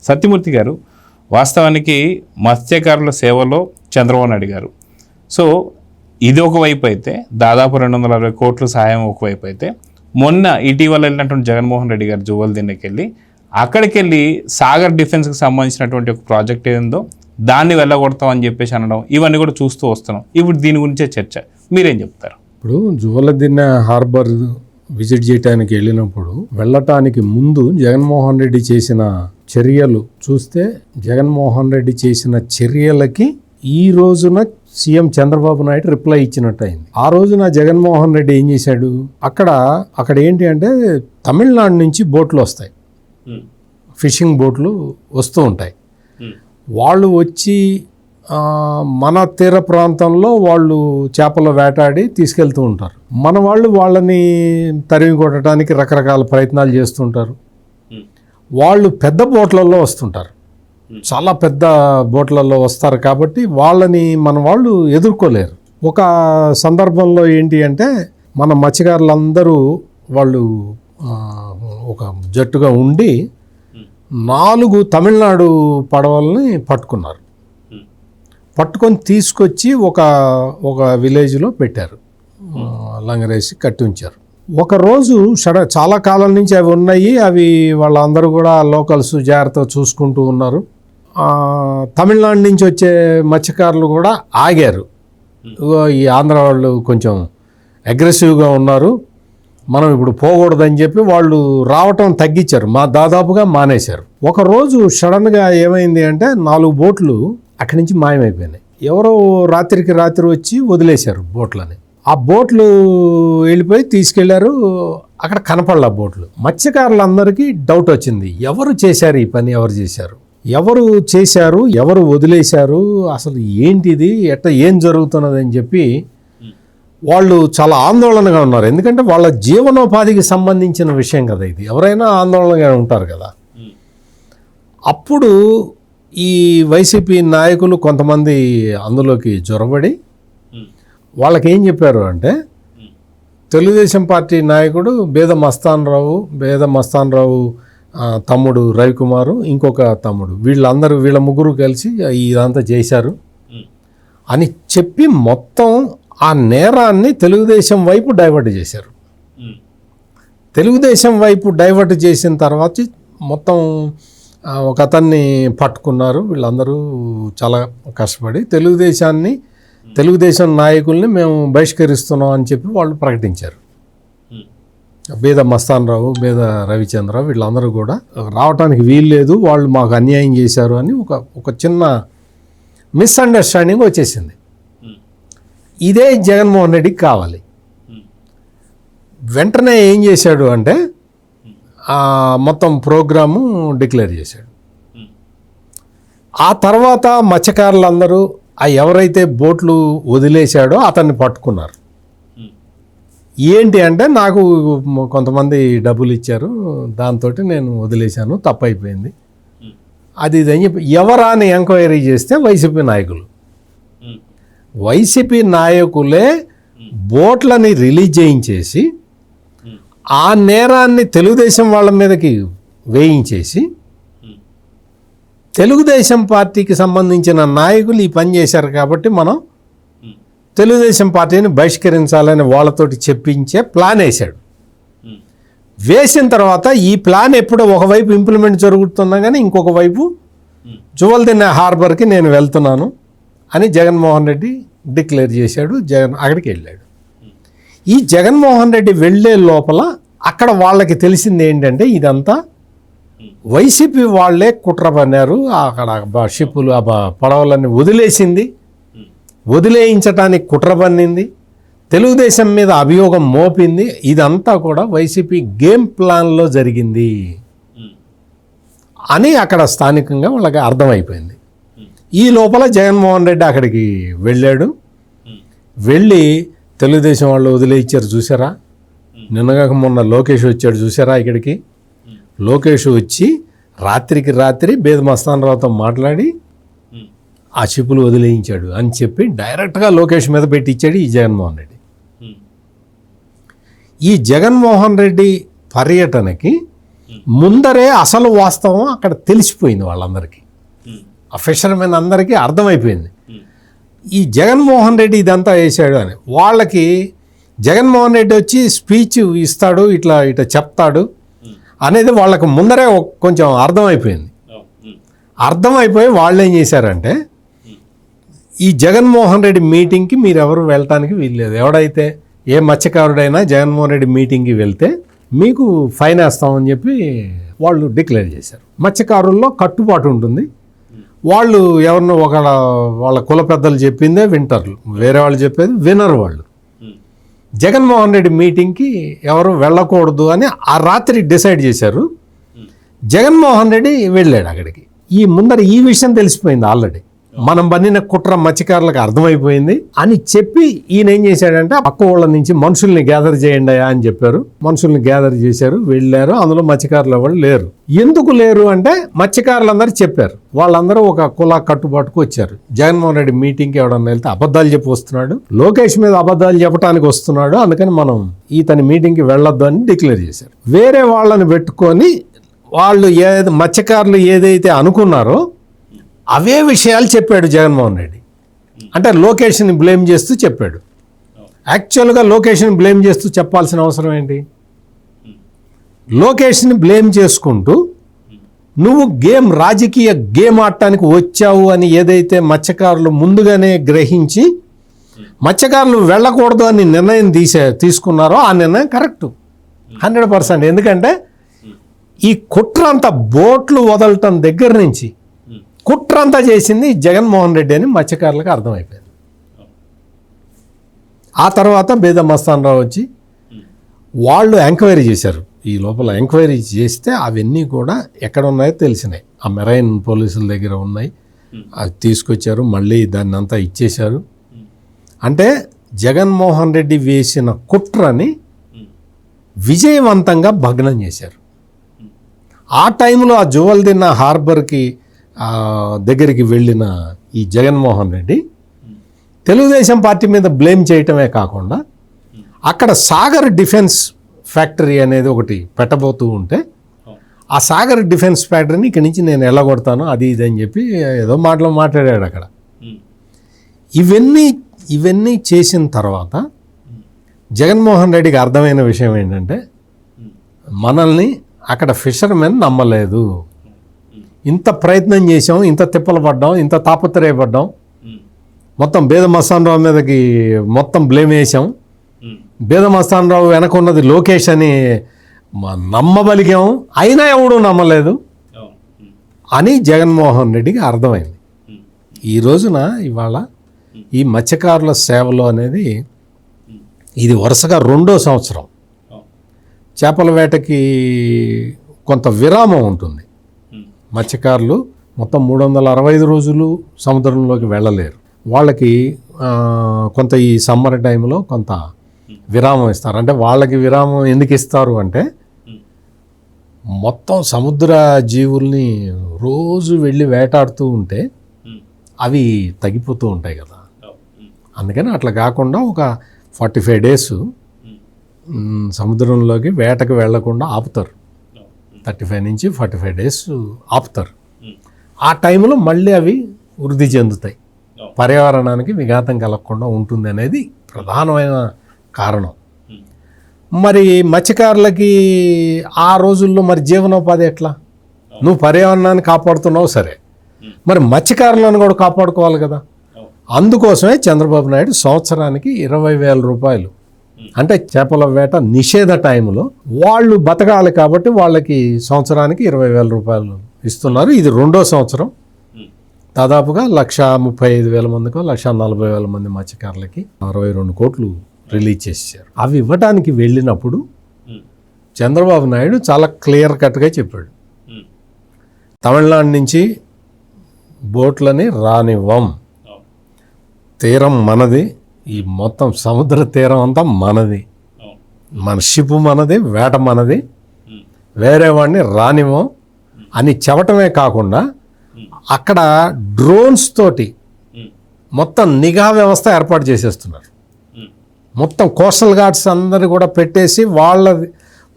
సత్యమూర్తి గారు, వాస్తవానికి మత్స్యకారుల సేవలో చంద్రబాబు నాయుడు గారు. సో ఇది ఒకవైపు అయితే దాదాపు 260 కోట్ల సహాయం ఒకవైపు అయితే, మొన్న ఇటీవల వెళ్ళినటువంటి జగన్మోహన్ రెడ్డి గారు జువ్వలదిన్నెకి వెళ్ళి అక్కడికి వెళ్ళి సాగర్ డిఫెన్స్కి సంబంధించినటువంటి ఒక ప్రాజెక్ట్ ఏందో దాన్ని వెళ్ళగొడతామని చెప్పేసి అనడం, ఇవన్నీ కూడా చూస్తూ వస్తున్నాం. ఇప్పుడు దీని గురించే చర్చ, మీరేం చెప్తారు? ఇప్పుడు జువ్వలదిన్నె హార్బర్ విజిట్ చేయడానికి వెళ్ళినప్పుడు వెళ్ళటానికి ముందు జగన్మోహన్ రెడ్డి చేసిన చర్యలు చూస్తే, జగన్మోహన్ రెడ్డి చేసిన చర్యలకి ఈ రోజున సీఎం చంద్రబాబు నాయుడు రిప్లై ఇచ్చినట్టు అయింది. ఆ రోజున జగన్మోహన్ రెడ్డి ఏం చేశాడు, అక్కడ ఏంటి అంటే తమిళనాడు నుంచి బోట్లు వస్తాయి, ఫిషింగ్ బోట్లు వస్తూ ఉంటాయి. వాళ్ళు వచ్చి మన తీర ప్రాంతంలో వాళ్ళు చేపలు వేటాడి తీసుకెళ్తూ ఉంటారు. మన వాళ్ళు వాళ్ళని తరిమి కొట్టడానికి రకరకాల ప్రయత్నాలు చేస్తుంటారు. వాళ్ళు పెద్ద బోట్లలో వస్తుంటారు, చాలా పెద్ద బోట్లలో వస్తారు కాబట్టి వాళ్ళని మన వాళ్ళు ఎదుర్కోలేరు. ఒక సందర్భంలో ఏంటి అంటే మన మత్స్యకారులందరూ వాళ్ళు ఒక జట్టుగా ఉండి 4 తమిళనాడు పడవల్ని పట్టుకున్నారు. పట్టుకొని తీసుకొచ్చి ఒక విలేజ్లో పెట్టారు, లంగరేసి కట్టి ఉంచారు. ఒకరోజు చాలా కాలం నుంచి అవి ఉన్నాయి, అవి వాళ్ళందరూ కూడా లోకల్స్ జాగ్రత్తగా చూసుకుంటూ ఉన్నారు. తమిళనాడు నుంచి వచ్చే మత్స్యకారులు కూడా ఆగారు. ఈ ఆంధ్ర వాళ్ళు కొంచెం అగ్రెసివ్గా ఉన్నారు, మనం ఇప్పుడు పోకూడదని చెప్పి వాళ్ళు రావటం తగ్గించారు, దాదాపుగా మానేశారు. ఒకరోజు సడన్గా ఏమైంది అంటే 4 బోట్లు అక్కడి నుంచి మాయమైపోయినాయి. ఎవరో రాత్రికి రాత్రి వచ్చి వదిలేశారు బోట్లని. ఆ బోట్లు వెళ్ళిపోయి తీసుకెళ్లారు, అక్కడ కనపడలే బోట్లు. మత్స్యకారులందరికీ డౌట్ వచ్చింది, ఎవరు చేశారు ఈ పని, ఎవరు చేశారు, ఎవరు వదిలేశారు, అసలు ఏంటిది, ఏం జరుగుతున్నది అని చెప్పి వాళ్ళు చాలా ఆందోళనగా ఉన్నారు. ఎందుకంటే వాళ్ళ జీవనోపాధికి సంబంధించిన విషయం కదా ఇది, ఎవరైనా ఆందోళనగా ఉంటారు కదా. అప్పుడు ఈ వైసీపీ నాయకులు కొంతమంది అందులోకి జొరబడి వాళ్ళకి ఏం చెప్పారు అంటే, తెలుగుదేశం పార్టీ నాయకుడు బేద మస్తాన్ రావు తమ్ముడు రవికుమారు, ఇంకొక తమ్ముడు, వీళ్ళ ముగ్గురు కలిసి ఇదంతా చేశారు అని చెప్పి మొత్తం ఆ నేరాన్ని తెలుగుదేశం వైపు డైవర్ట్ చేశారు. తెలుగుదేశం వైపు డైవర్ట్ చేసిన తర్వాత మొత్తం ఒక అతన్ని పట్టుకున్నారు. వీళ్ళందరూ చాలా కష్టపడి తెలుగుదేశం నాయకుల్ని మేము బహిష్కరిస్తున్నాం అని చెప్పి వాళ్ళు ప్రకటించారు. బేద మస్తాన్ రావు, బేద రవిచంద్ర వీళ్ళందరూ కూడా రావటానికి వీల్లేదు, వాళ్ళు మాకు అన్యాయం చేశారు అని ఒక చిన్న మిస్అండర్స్టాండింగ్ వచ్చేసింది. ఇదే జగన్మోహన్ రెడ్డికి కావాలి. వెంటనే ఏం చేశాడు అంటే మొత్తం ప్రోగ్రాము డిక్లేర్ చేశాడు. ఆ తర్వాత మత్స్యకారులందరూ ఎవరైతే బోట్లు వదిలేశాడో అతన్ని పట్టుకున్నారు. ఏంటి అంటే, నాకు కొంతమంది డబ్బులు ఇచ్చారు, దాంతో నేను వదిలేశాను, తప్పైపోయింది అది ఇది అని చెప్పి ఎవరా అని ఎంక్వైరీ చేస్తే వైసీపీ నాయకులే బోట్లని రిలీజ్ చేయించేసి ఆ నేరాన్ని తెలుగుదేశం వాళ్ళ మీదకి వేయించేసి తెలుగుదేశం పార్టీకి సంబంధించిన నాయకులు ఈ పని చేశారు కాబట్టి మనం తెలుగుదేశం పార్టీని బహిష్కరించాలని వాళ్ళతోటి చెప్పించే ప్లాన్ వేశాడు. వేసిన తర్వాత ఈ ప్లాన్ ఎప్పుడో ఒకవైపు ఇంప్లిమెంట్ జరుగుతున్నా కానీ ఇంకొక వైపు జువ్వలదిన్నె హార్బర్కి నేను వెళ్తున్నాను అని జగన్మోహన్ రెడ్డి డిక్లేర్ చేశాడు. అక్కడికి వెళ్ళాడు. ఈ జగన్మోహన్ రెడ్డి వెళ్ళే లోపల అక్కడ వాళ్ళకి తెలిసింది ఏంటంటే, ఇదంతా వైసీపీ వాళ్ళే కుట్ర పన్నారు. అక్కడ షిప్పులు పడవలన్నీ వదిలేయించడానికి కుట్ర పన్నింది, తెలుగుదేశం మీద అభియోగం మోపింది. ఇదంతా కూడా వైసీపీ గేమ్ ప్లాన్లో జరిగింది అని అక్కడ స్థానికంగా వాళ్ళకి అర్థమైపోయింది. ఈ లోపల జగన్మోహన్ రెడ్డి అక్కడికి వెళ్ళాడు. వెళ్ళి తెలుగుదేశం వాళ్ళు వదిలేయించారు చూసారా, నిన్నగాక మొన్న లోకేష్ వచ్చాడు చూసారా ఇక్కడికి. లోకేష్ వచ్చి రాత్రికి రాత్రి బేద మస్తాన్ రావుతో మాట్లాడి ఆ షిప్పులు వదిలేయించాడు అని చెప్పి డైరెక్ట్గా లోకేష్ మీద పెట్టించాడు ఈ జగన్మోహన్ రెడ్డి. ఈ జగన్మోహన్ రెడ్డి పర్యటనకి ముందరే అసలు వాస్తవం అక్కడ తెలిసిపోయింది వాళ్ళందరికీ, ఆ ఫిషర్మెన్ అందరికీ అర్థమైపోయింది ఈ జగన్మోహన్ రెడ్డి ఇదంతా వేసాడు అని. వాళ్ళకి జగన్మోహన్ రెడ్డి వచ్చి స్పీచ్ ఇస్తాడు, ఇట్లా చెప్తాడు అనేది వాళ్ళకి ముందరే కొంచెం అర్థమైపోయింది. అర్థమైపోయి వాళ్ళు ఏం చేశారంటే, ఈ జగన్మోహన్ రెడ్డి మీటింగ్కి మీరు ఎవరు వెళ్ళటానికి వీల్లేదు, ఎవడైతే ఏ మత్స్యకారుడైనా జగన్మోహన్ రెడ్డి మీటింగ్కి వెళ్తే మీకు ఫైన్ వేస్తామని చెప్పి వాళ్ళు డిక్లేర్ చేశారు. మత్స్యకారుల్లో కట్టుబాటు ఉంటుంది, వాళ్ళు ఎవరినో వాళ్ళ కుల పెద్దలు చెప్పిందే వింటారు, వేరే వాళ్ళు చెప్పేది వినరు. వాళ్ళు జగన్మోహన్ రెడ్డి మీటింగ్కి ఎవరు వెళ్ళకూడదు అని ఆ రాత్రి డిసైడ్ చేశారు. జగన్మోహన్ రెడ్డి వెళ్ళాడు అక్కడికి. ముందర ఈ విషయం తెలిసిపోయింది ఆల్రెడీ, మనం బన్నిన కుట్ర మత్స్యకారులకు అర్థమైపోయింది అని చెప్పి ఈయన ఏం చేశాడంటే, పక్క ఊళ్ళ నుంచి మనుషుల్ని గ్యాదర్ చేయండి అని చెప్పారు. మనుషుల్ని గ్యాదర్ చేశారు, వెళ్ళారు. అందులో మత్స్యకారులు ఎవరు లేరు. ఎందుకు లేరు అంటే మత్స్యకారులందరూ చెప్పారు, వాళ్ళందరూ ఒక కుల కట్టుబాటుకు వచ్చారు. జగన్మోహన్ రెడ్డి మీటింగ్కి ఎవడన్నా వెళ్తే అబద్ధాలు చెప్పి వస్తున్నాడు, లోకేష్ మీద అబద్ధాలు చెప్పడానికి వస్తున్నాడు, అందుకని మనం ఇతని మీటింగ్కి వెళ్ళొద్దు అని డిక్లేర్ చేశారు. వేరే వాళ్ళని పెట్టుకొని వాళ్ళు మత్స్యకారులు ఏదైతే అనుకున్నారో అవే విషయాలు చెప్పాడు జగన్మోహన్ రెడ్డి. అంటే లోకేష్ని బ్లేమ్ చేస్తూ చెప్పాడు. యాక్చువల్గా లోకేష్ని బ్లేమ్ చేస్తూ చెప్పాల్సిన అవసరం ఏంటి? లోకేష్ని బ్లేమ్ చేసుకుంటూ నువ్వు రాజకీయ గేమ్ ఆడటానికి వచ్చావు అని ఏదైతే మత్స్యకారులు ముందుగానే గ్రహించి మత్స్యకారులు వెళ్ళకూడదు అని నిర్ణయం తీసుకున్నారో ఆ నిర్ణయం కరెక్టు 100%. ఎందుకంటే ఈ కుట్ర అంతా బోట్లు వదలటం దగ్గర నుంచి కుట్ర అంతా చేసింది జగన్మోహన్ రెడ్డి అని మత్స్యకారులకు అర్థమైపోయింది. ఆ తర్వాత బేద మస్తానరావు వచ్చి వాళ్ళు ఎంక్వైరీ చేశారు. ఈ లోపల ఎంక్వైరీ చేస్తే అవన్నీ కూడా ఎక్కడ ఉన్నాయో తెలిసినాయి. ఆ మెరైన్ పోలీసుల దగ్గర ఉన్నాయి, అది తీసుకొచ్చారు, మళ్ళీ దాన్ని అంతా ఇచ్చేశారు. అంటే జగన్మోహన్ రెడ్డి వేసిన కుట్రని విజయవంతంగా భగ్నం చేశారు. ఆ టైంలో ఆ జువల్దిన్న హార్బర్కి దగ్గరికి వెళ్ళిన ఈ జగన్మోహన్ రెడ్డి తెలుగుదేశం పార్టీ మీద బ్లేమ్ చేయటమే కాకుండా అక్కడ సాగర్ డిఫెన్స్ ఫ్యాక్టరీ అనేది ఒకటి పెట్టబోతూ ఉంటే ఆ సాగర్ డిఫెన్స్ ఫ్యాక్టరీని ఇక్కడి నుంచి నేను వెళ్ళగొడతాను అది ఇది అని చెప్పి ఏదో మాట్లాడాడు అక్కడ. ఇవన్నీ చేసిన తర్వాత జగన్మోహన్ రెడ్డికి అర్థమైన విషయం ఏంటంటే, మనల్ని అక్కడ ఫిషర్మెన్ నమ్మలేదు, ఇంత ప్రయత్నం చేసాం, ఇంత తిప్పలు పడ్డాం, ఇంత తాపత్రయపడ్డాం, మొత్తం బేద మస్తానరావు మీదకి మొత్తం బ్లేమ్ వేసాం, బేద మస్తానరావు వెనక ఉన్నది లోకేష్ అని నమ్మబలిగాం, అయినా ఎవడూ నమ్మలేదు అని జగన్మోహన్ రెడ్డికి అర్థమైంది. ఈ రోజున ఇవాళ ఈ మత్స్యకారుల సేవలో అనేది ఇది వరుసగా 2వ సంవత్సరం. చేపల వేటకి కొంత విరామం ఉంటుంది. మత్స్యకారులు మొత్తం 365 రోజులు సముద్రంలోకి వెళ్ళలేరు. వాళ్ళకి కొంత ఈ సమ్మర్ టైంలో కొంత విరామం ఇస్తారు. అంటే వాళ్ళకి విరామం ఎందుకు ఇస్తారు అంటే, మొత్తం సముద్ర జీవుల్ని రోజు వెళ్ళి వేటాడుతూ ఉంటే అవి తగ్గిపోతూ ఉంటాయి కదా. అందుకని అట్లా కాకుండా ఒక 45 డేస్ సముద్రంలోకి వేటకు వెళ్లకుండా ఆపుతారు. 35 నుంచి 45 డేస్ ఆపుతారు. ఆ టైంలో మళ్ళీ అవి వృద్ధి చెందుతాయి, పర్యావరణానికి విఘాతం కలగకుండా ఉంటుంది అనేది ప్రధానమైన కారణం. మరి మత్స్యకారులకి ఆ రోజుల్లో మరి జీవనోపాధి ఎట్లా? నువ్వు పర్యావరణాన్ని కాపాడుతున్నావు సరే, మరి మత్స్యకారులను కూడా కాపాడుకోవాలి కదా. అందుకోసమే చంద్రబాబు నాయుడు సంవత్సరానికి 20,000 రూపాయలు, అంటే చేపల వేట నిషేధ టైంలో వాళ్ళు బతకాలి కాబట్టి వాళ్ళకి సంవత్సరానికి 20,000 రూపాయలు ఇస్తున్నారు. ఇది 2వ సంవత్సరం. దాదాపుగా 135,000 మందికో 140,000 మంది మత్స్యకారులకి 62 కోట్లు రిలీజ్ చేశారు. అవి ఇవ్వడానికి వెళ్ళినప్పుడు చంద్రబాబు నాయుడు చాలా క్లియర్ కట్గా చెప్పాడు, తమిళనాడు నుంచి బోట్లని రానివ్వం, తీరం మనది, ఈ మొత్తం సముద్ర తీరం అంతా మనది, మన షిప్ మనది, వేట మనది, వేరే వాడిని రానివ్వం అని చెప్పటమే కాకుండా అక్కడ డ్రోన్స్ తోటి మొత్తం నిఘా వ్యవస్థ ఏర్పాటు చేసేస్తున్నారు. మొత్తం కోస్టల్ గార్డ్స్ అందరు కూడా పెట్టేసి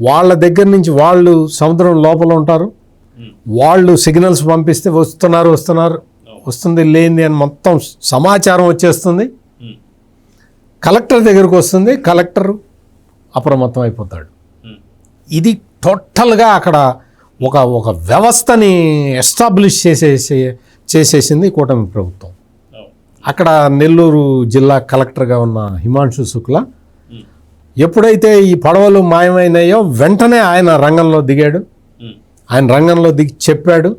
వాళ్ళ దగ్గర నుంచి వాళ్ళు సముద్రం లోపల ఉంటారు, వాళ్ళు సిగ్నల్స్ పంపిస్తే వస్తుంది లేనిది అని మొత్తం సమాచారం వచ్చేస్తుంది. కలెక్టర్ దగ్గరకు వస్తుంది, కలెక్టర్ అప్రమత్తం అయిపోతాడు. ఇది టోటల్గా అక్కడ ఒక వ్యవస్థని ఎస్టాబ్లిష్ చేసేసింది కూటమి ప్రభుత్వం. అక్కడ నెల్లూరు జిల్లా కలెక్టర్గా ఉన్న హిమాంశు శుక్లా ఎప్పుడైతే ఈ పడవలు మాయమైనాయో వెంటనే ఆయన రంగంలో దిగాడు. ఆయన రంగంలో దిగి చెప్పాడు,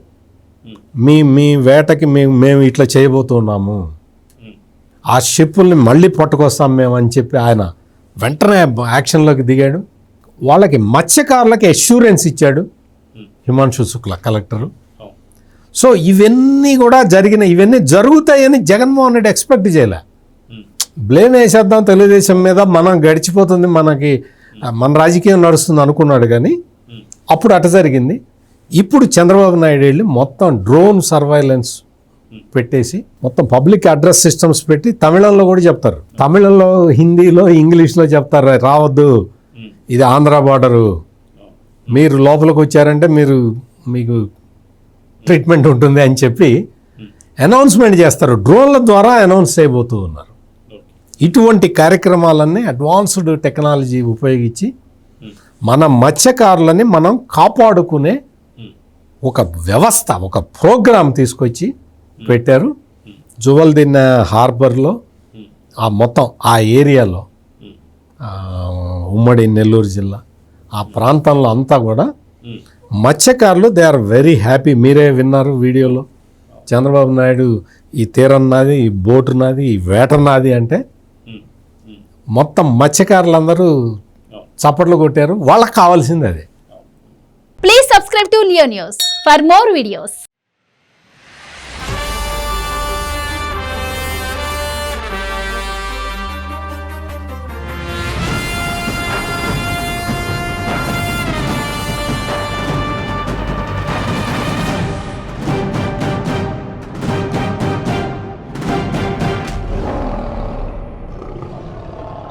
మీ వేటకి మేము ఇట్లా చేయబోతున్నాము, ఆ షిప్పుల్ని మళ్ళీ పట్టుకొస్తాం మేము అని చెప్పి ఆయన వెంటనే యాక్షన్లోకి దిగాడు. వాళ్ళకి మత్స్యకారులకి అష్యూరెన్స్ ఇచ్చాడు హిమాంశు శుక్లా కలెక్టరు. సో ఇవన్నీ కూడా ఇవన్నీ జరుగుతాయని జగన్మోహన్ రెడ్డి ఎక్స్పెక్ట్ చేయలే. బ్లేమ్ వేసేద్దాం తెలుగుదేశం మీద, మనం గడిచిపోతుంది, మన రాజకీయం నడుస్తుంది అనుకున్నాడు. కానీ అప్పుడు అట జరిగింది. ఇప్పుడు చంద్రబాబు నాయుడు వెళ్ళి మొత్తం డ్రోన్ సర్వైలెన్స్ పెట్టేసి మొత్తం పబ్లిక్ అడ్రస్ సిస్టమ్స్ పెట్టి తమిళంలో కూడా చెప్తారు, తమిళంలో, హిందీలో, ఇంగ్లీష్లో చెప్తారు, రావద్దు, ఇది ఆంధ్ర బార్డరు, మీరు లోపలికి వచ్చారంటే మీకు ట్రీట్మెంట్ ఉంటుంది అని చెప్పి అనౌన్స్మెంట్ చేస్తారు. డ్రోన్ల ద్వారా అనౌన్స్ చేయబోతూ ఉన్నారు. ఇటువంటి కార్యక్రమాలన్నీ అడ్వాన్స్డ్ టెక్నాలజీ ఉపయోగించి మన మత్స్యకారులని మనం కాపాడుకునే ఒక వ్యవస్థ, ఒక ప్రోగ్రాం తీసుకొచ్చి పెట్టారు. జువల్దిన్న హార్బర్లో మొత్తం ఆ ఏరియాలో, ఉమ్మడి నెల్లూరు జిల్లా ఆ ప్రాంతంలో అంతా కూడా మత్స్యకారులు దే ఆర్ వెరీ హ్యాపీ. మీరే విన్నారు వీడియోలో, చంద్రబాబు నాయుడు ఈ తీరం నాది, ఈ బోటు నాది, ఈ వేట నాది అంటే మొత్తం మత్స్యకారులందరూ చప్పట్లు కొట్టారు. వాళ్ళకి కావాల్సింది అదే. Please subscribe to Leo news for more videos.